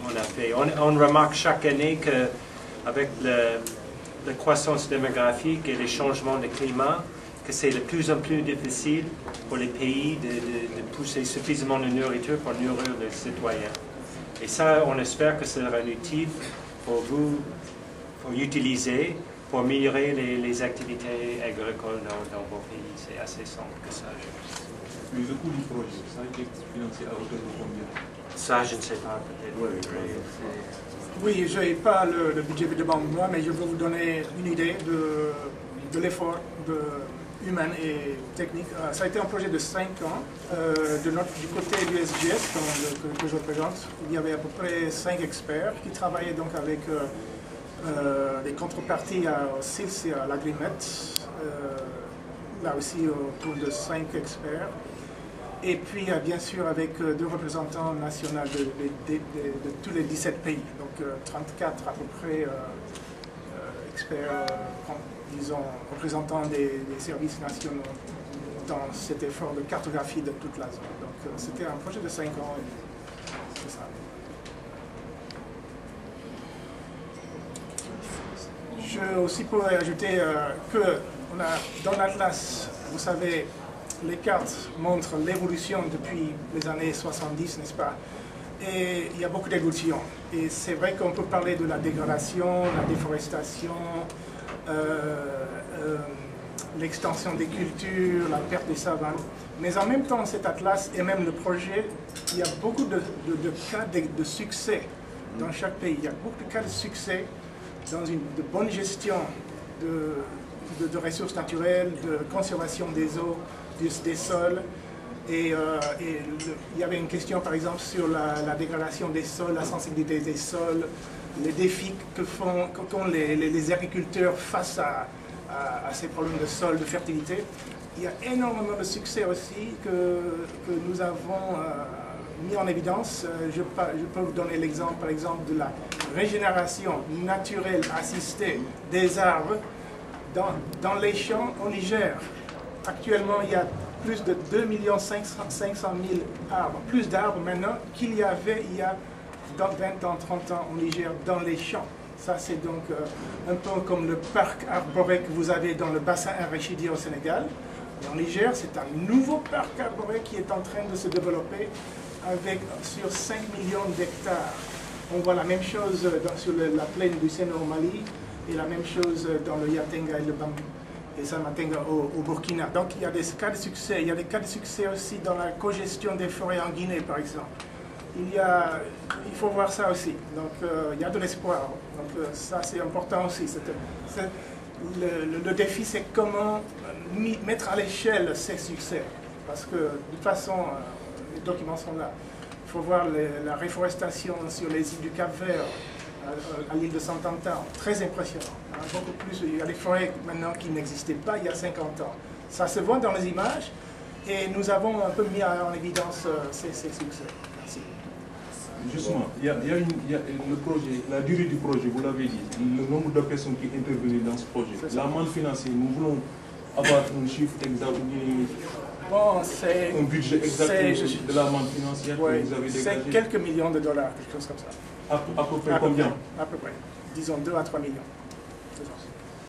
on a fait. On remarque chaque année qu'avec la croissance démographique et les changements de climat, que c'est de plus en plus difficile pour les pays de pousser suffisamment de nourriture pour nourrir les citoyens. Et ça, on espère que ça sera utile pour vous, pour utiliser, pour améliorer les activités agricoles dans vos pays. C'est assez simple que ça. Mais le coût du projet, ça a été financé à hauteur de combien? Ça, je ne sais pas, peut-être. Oui, je n'ai pas le budget devant moi, mais je peux vous donner une idée de l'effort humain et technique. Ça a été un projet de 5 ans. Du côté du SGS, que je représente, il y avait à peu près 5 experts qui travaillaient donc avec les contreparties au CILS et à l'Agrimet. Là aussi, autour de 5 experts. Et puis, bien sûr, avec 2 représentants nationaux de tous les 17 pays. Donc, 34 à peu près experts, disons, représentants des services nationaux dans cet effort de cartographie de toute la zone. Donc, c'était un projet de 5 ans. C'est ça. Je aussi pourrais ajouter que dans l'Atlas, vous savez, les cartes montrent l'évolution depuis les années 70, n'est-ce pas? Et il y a beaucoup d'évolutions. Et c'est vrai qu'on peut parler de la dégradation, la déforestation, l'extension des cultures, la perte des savanes. Mais en même temps, cet atlas et même le projet, il y a beaucoup de cas de succès dans chaque pays. Il y a beaucoup de cas de succès dans de bonne gestion de ressources naturelles, de conservation des eaux, des sols. Et il y avait une question, par exemple, sur la dégradation des sols, la sensibilité des sols, les défis qu'ont les agriculteurs face à ces problèmes de sol, de fertilité. Il y a énormément de succès aussi que nous avons mis en évidence. Je peux vous donner l'exemple, par exemple, de la régénération naturelle assistée des arbres dans les champs au Niger. Actuellement, il y a plus de 2 500 000 arbres, plus d'arbres maintenant qu'il y avait il y a 20 ans, 30 ans au Niger dans les champs. Ça, c'est donc un peu comme le parc arboré que vous avez dans le bassin arachidier au Sénégal. En Niger, c'est un nouveau parc arboré qui est en train de se développer sur 5 millions d'hectares. On voit la même chose sur la plaine du Sénégal au Mali et la même chose dans le Yatenga et le Bambou. Et Samatenga au Burkina. Donc il y a des cas de succès. Il y a des cas de succès aussi dans la cogestion des forêts en Guinée, par exemple. Il faut voir ça aussi. Donc il y a de l'espoir. Donc ça c'est important aussi. Le défi c'est comment mettre à l'échelle ces succès. Parce que de toute façon, les documents sont là. Il faut voir la réforestation sur les îles du Cap-Vert, à l'île de Saint-Antin, très impressionnant. Beaucoup plus, il y a des forêts maintenant qui n'existaient pas il y a 50 ans. Ça se voit dans les images et nous avons un peu mis en évidence ces succès. Merci. Justement, il y a le projet, la durée du projet, vous l'avez dit, le nombre de personnes qui interviennent dans ce projet. La manne financière, nous voulons avoir un chiffre exact, bon, un budget exact de la manne financière que vous avez dégagé. C'est quelques millions de dollars, quelque chose comme ça. À peu près combien? À peu près. Disons 2 à 3 millions.